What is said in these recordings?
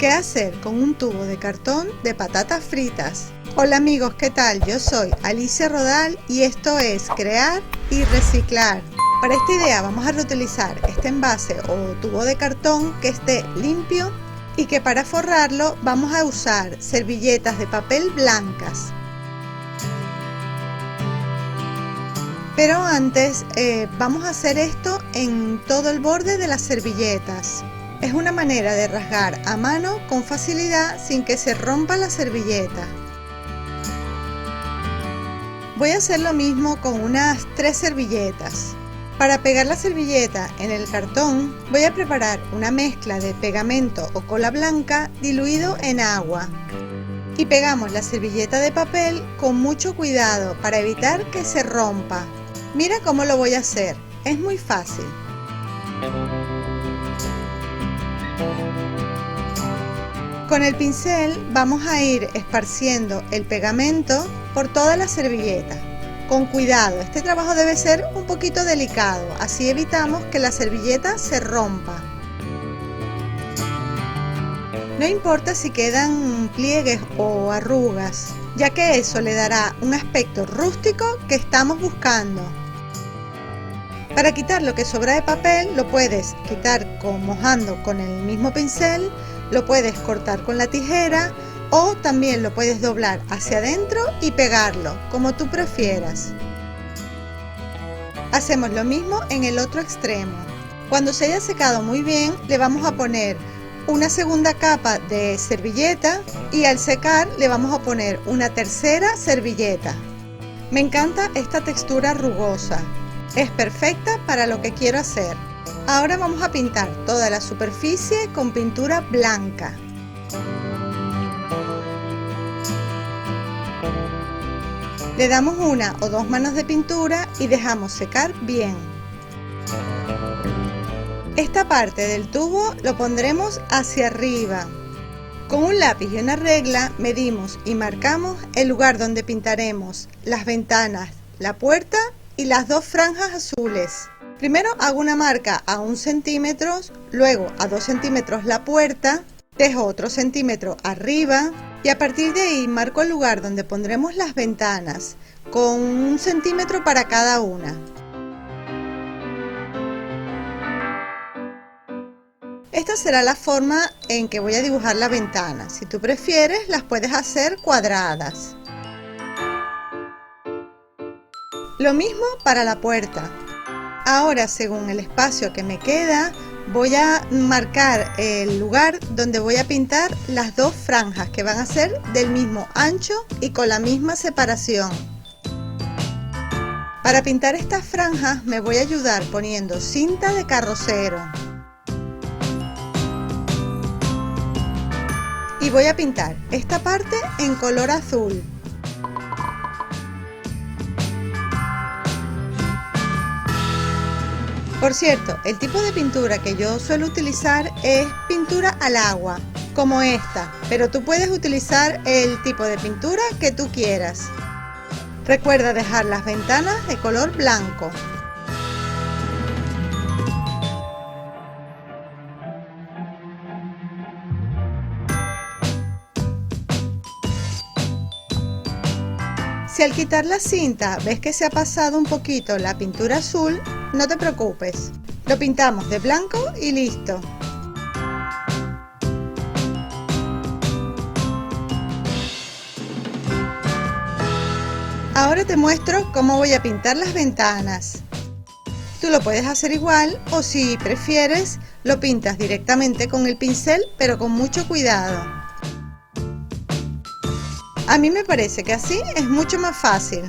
¿Qué hacer con un tubo de cartón de patatas fritas? Hola amigos, ¿qué tal? Yo soy Alicia Rodal y esto es Crear y Reciclar. Para esta idea vamos a reutilizar este envase o tubo de cartón que esté limpio y que para forrarlo vamos a usar servilletas de papel blancas. Pero antes vamos a hacer esto en todo el borde de las servilletas. Es una manera de rasgar a mano con facilidad sin que se rompa la servilleta. Voy a hacer lo mismo con unas 3 servilletas. Para pegar la servilleta en el cartón voy a preparar una mezcla de pegamento o cola blanca diluido en agua. Y pegamos la servilleta de papel con mucho cuidado para evitar que se rompa. Mira cómo lo voy a hacer, es muy fácil. Con el pincel vamos a ir esparciendo el pegamento por toda la servilleta. Con cuidado, este trabajo debe ser un poquito delicado, así evitamos que la servilleta se rompa. No importa si quedan pliegues o arrugas, ya que eso le dará un aspecto rústico que estamos buscando. Para quitar lo que sobra de papel lo puedes quitar mojando con el mismo pincel, lo puedes cortar con la tijera o también lo puedes doblar hacia adentro y pegarlo, como tú prefieras. Hacemos lo mismo en el otro extremo. Cuando se haya secado muy bien le vamos a poner una segunda capa de servilleta y al secar le vamos a poner una tercera servilleta. Me encanta esta textura rugosa. Es perfecta para lo que quiero hacer. Ahora vamos a pintar toda la superficie con pintura blanca. Le damos una o dos manos de pintura y dejamos secar bien. Esta parte del tubo lo pondremos hacia arriba. Con un lápiz y una regla medimos y marcamos el lugar donde pintaremos las ventanas, la puerta y las 2 franjas azules. Primero hago una marca a 1 centímetro, luego a 2 centímetros la puerta, dejo otro centímetro arriba y a partir de ahí marco el lugar donde pondremos las ventanas con 1 centímetro para cada una. Esta será la forma en que voy a dibujar la ventana. Si tú prefieres las puedes hacer cuadradas. Lo mismo para la puerta. Ahora, según el espacio que me queda, voy a marcar el lugar donde voy a pintar las 2 franjas que van a ser del mismo ancho y con la misma separación. Para pintar estas franjas me voy a ayudar poniendo cinta de carrocero. Y voy a pintar esta parte en color azul. Por cierto, el tipo de pintura que yo suelo utilizar es pintura al agua, como esta, pero tú puedes utilizar el tipo de pintura que tú quieras. Recuerda dejar las ventanas de color blanco. Si al quitar la cinta ves que se ha pasado un poquito la pintura azul, no te preocupes, lo pintamos de blanco y listo. Ahora te muestro cómo voy a pintar las ventanas. Tú lo puedes hacer igual o si prefieres lo pintas directamente con el pincel, pero con mucho cuidado. A mí me parece que así es mucho más fácil.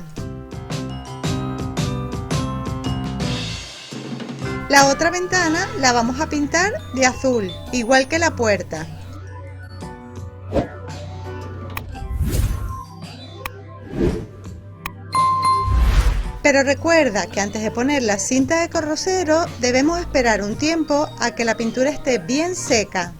La otra ventana la vamos a pintar de azul, igual que la puerta. Pero recuerda que antes de poner la cinta de carrocero debemos esperar un tiempo a que la pintura esté bien seca.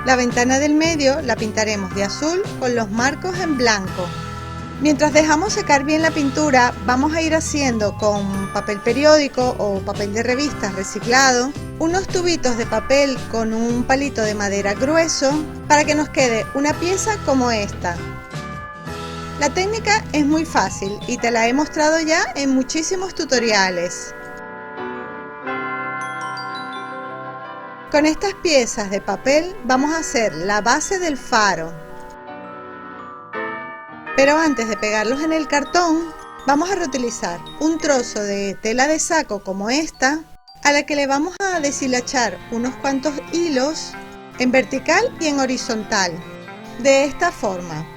La ventana del medio la pintaremos de azul con los marcos en blanco. Mientras dejamos secar bien la pintura, vamos a ir haciendo con papel periódico o papel de revistas reciclado unos tubitos de papel con un palito de madera grueso para que nos quede una pieza como esta. La técnica es muy fácil y te la he mostrado ya en muchísimos tutoriales. Con estas piezas de papel vamos a hacer la base del faro. Pero antes de pegarlos en el cartón, vamos a reutilizar un trozo de tela de saco como esta, a la que le vamos a deshilachar unos cuantos hilos en vertical y en horizontal, de esta forma.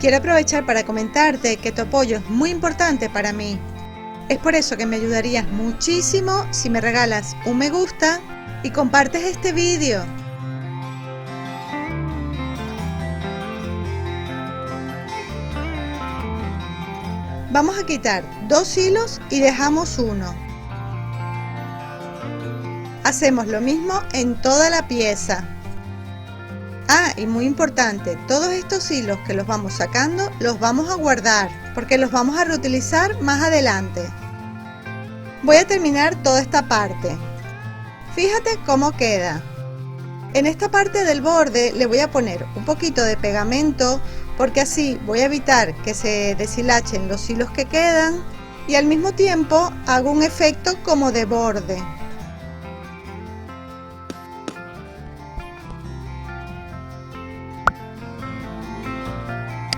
Quiero aprovechar para comentarte que tu apoyo es muy importante para mí. Es por eso que me ayudarías muchísimo si me regalas un me gusta y compartes este vídeo. Vamos a quitar 2 hilos y dejamos uno. Hacemos lo mismo en toda la pieza. Ah, y muy importante, todos estos hilos que los vamos sacando los vamos a guardar porque los vamos a reutilizar más adelante. Voy a terminar toda esta parte. Fíjate cómo queda. En esta parte del borde le voy a poner un poquito de pegamento porque así voy a evitar que se deshilachen los hilos que quedan y al mismo tiempo hago un efecto como de borde.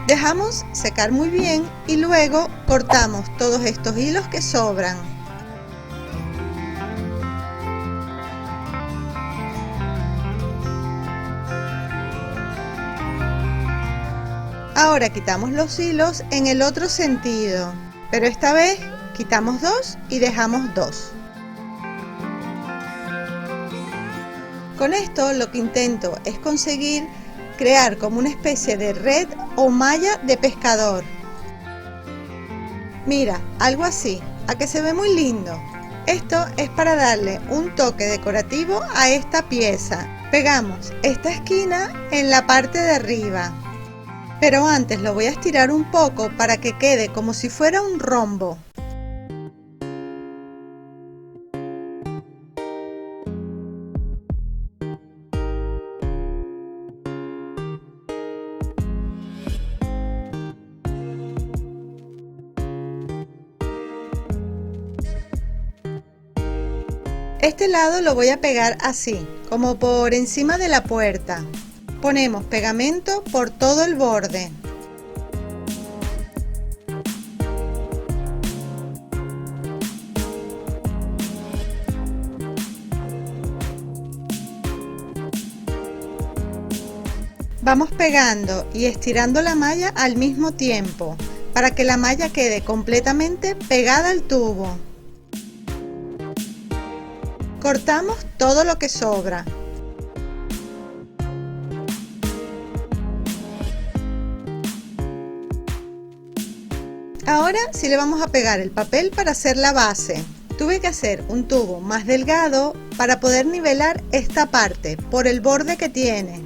Dejamos secar muy bien y luego cortamos todos estos hilos que sobran. Ahora quitamos los hilos en el otro sentido, pero esta vez quitamos 2 y dejamos 2. Con esto lo que intento es conseguir crear como una especie de red o malla de pescador. Mira, algo así, a que se ve muy lindo. Esto es para darle un toque decorativo a esta pieza. Pegamos esta esquina en la parte de arriba, pero antes lo voy a estirar un poco para que quede como si fuera un rombo. Este lado lo voy a pegar así, como por encima de la puerta. Ponemos pegamento por todo el borde. Vamos pegando y estirando la malla al mismo tiempo, para que la malla quede completamente pegada al tubo. Cortamos todo lo que sobra. Ahora sí le vamos a pegar el papel para hacer la base. Tuve que hacer un tubo más delgado para poder nivelar esta parte por el borde que tiene.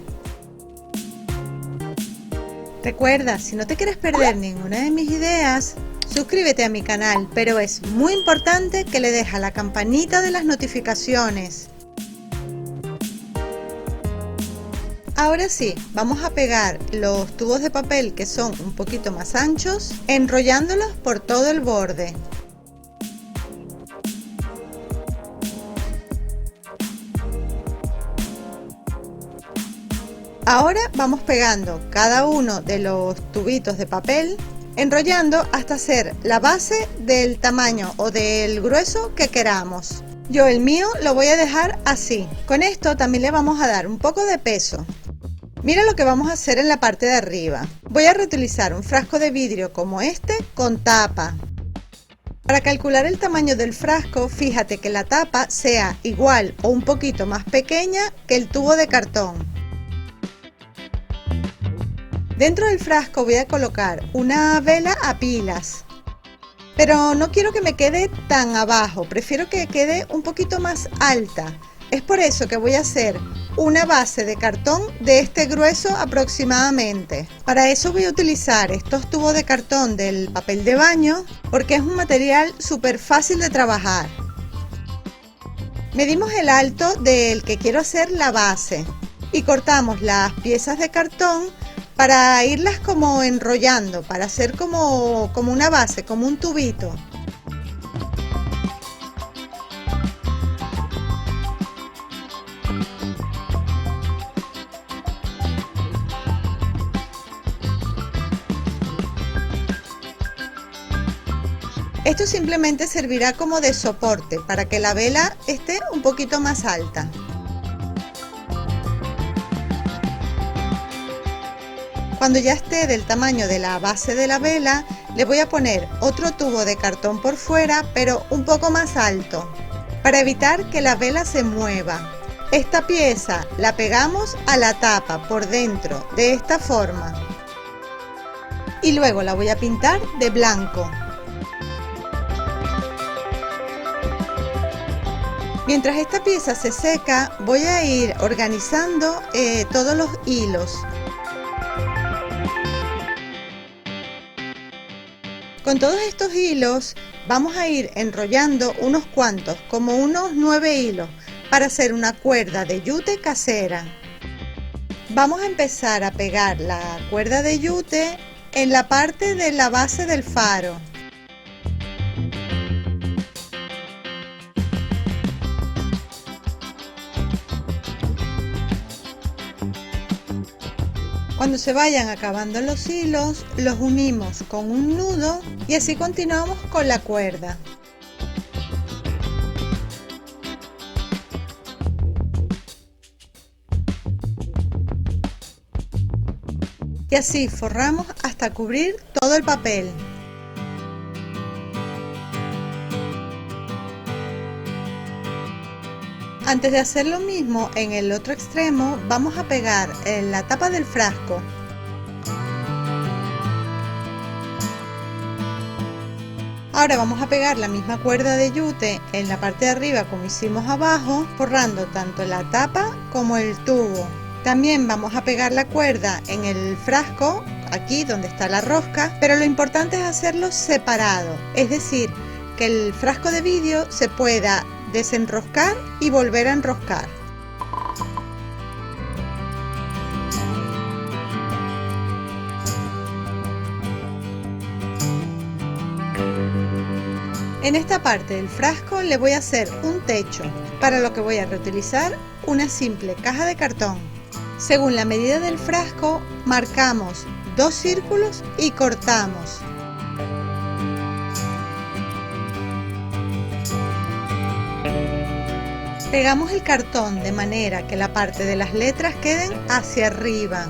Recuerda, si no te quieres perder ninguna de mis ideas, suscríbete a mi canal, pero es muy importante que le dejes a la campanita de las notificaciones. Ahora sí, vamos a pegar los tubos de papel que son un poquito más anchos, enrollándolos por todo el borde. Ahora vamos pegando cada uno de los tubitos de papel, enrollando hasta hacer la base del tamaño o del grueso que queramos. Yo el mío lo voy a dejar así. Con esto también le vamos a dar un poco de peso. Mira lo que vamos a hacer en la parte de arriba. Voy a reutilizar un frasco de vidrio como este con tapa. Para calcular el tamaño del frasco, fíjate que la tapa sea igual o un poquito más pequeña que el tubo de cartón. Dentro del frasco voy a colocar una vela a pilas. Pero no quiero que me quede tan abajo, prefiero que quede un poquito más alta. Es por eso que voy a hacer una base de cartón de este grueso aproximadamente. Para eso voy a utilizar estos tubos de cartón del papel de baño porque es un material súper fácil de trabajar. Medimos el alto del que quiero hacer la base y cortamos las piezas de cartón para irlas como enrollando, para hacer como una base, como un tubito. Esto simplemente servirá como de soporte para que la vela esté un poquito más alta. Cuando ya esté del tamaño de la base de la vela, le voy a poner otro tubo de cartón por fuera, pero un poco más alto, para evitar que la vela se mueva. Esta pieza la pegamos a la tapa por dentro, de esta forma. Y luego la voy a pintar de blanco. Mientras esta pieza se seca, voy a ir organizando todos los hilos. Con todos estos hilos vamos a ir enrollando unos cuantos, como unos 9 hilos, para hacer una cuerda de yute casera. Vamos a empezar a pegar la cuerda de yute en la parte de la base del faro. Cuando se vayan acabando los hilos, los unimos con un nudo y así continuamos con la cuerda. Y así forramos hasta cubrir todo el papel. Antes de hacer lo mismo en el otro extremo, vamos a pegar en la tapa del frasco. Ahora vamos a pegar la misma cuerda de yute en la parte de arriba como hicimos abajo, forrando tanto la tapa como el tubo. También vamos a pegar la cuerda en el frasco, aquí donde está la rosca, pero lo importante es hacerlo separado, es decir, que el frasco de vidrio se pueda desenroscar y volver a enroscar. En esta parte del frasco le voy a hacer un techo, para lo que voy a reutilizar una simple caja de cartón. Según la medida del frasco, marcamos 2 círculos y cortamos. Pegamos el cartón de manera que la parte de las letras queden hacia arriba.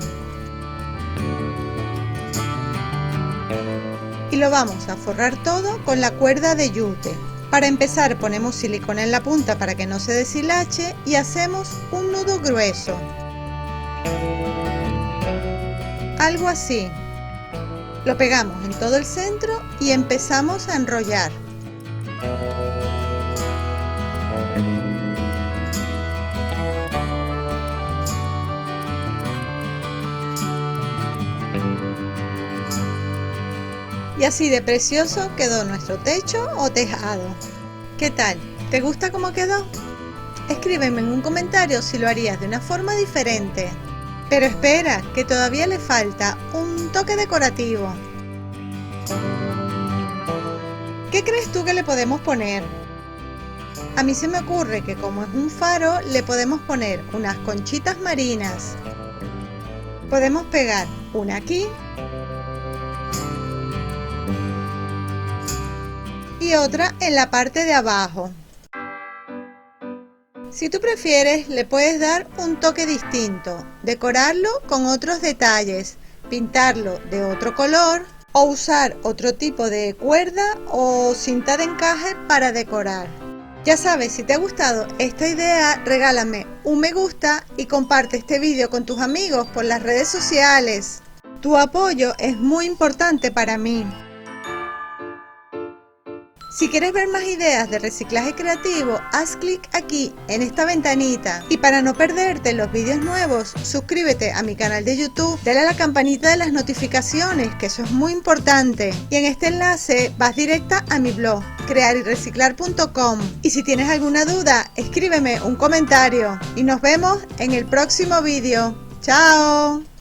Y lo vamos a forrar todo con la cuerda de yute. Para empezar ponemos silicona en la punta para que no se deshilache y hacemos un nudo grueso. Algo así. Lo pegamos en todo el centro y empezamos a enrollar. Y así de precioso quedó nuestro techo o tejado. ¿Qué tal? ¿Te gusta cómo quedó? Escríbeme en un comentario si lo harías de una forma diferente. Pero espera, que todavía le falta un toque decorativo. ¿Qué crees tú que le podemos poner? A mí se me ocurre que como es un faro, le podemos poner unas conchitas marinas. Podemos pegar una aquí y otra en la parte de abajo. Si tú prefieres, le puedes dar un toque distinto, decorarlo con otros detalles, pintarlo de otro color o usar otro tipo de cuerda o cinta de encaje para decorar. Ya sabes, si te ha gustado esta idea, regálame un me gusta y comparte este vídeo con tus amigos por las redes sociales. Tu apoyo es muy importante para mí. Si quieres ver más ideas de reciclaje creativo, haz clic aquí en esta ventanita. Y para no perderte los vídeos nuevos, suscríbete a mi canal de YouTube, dale a la campanita de las notificaciones, que eso es muy importante. Y en este enlace vas directa a mi blog, crearyreciclar.com. Y si tienes alguna duda, escríbeme un comentario. Y nos vemos en el próximo vídeo. ¡Chao!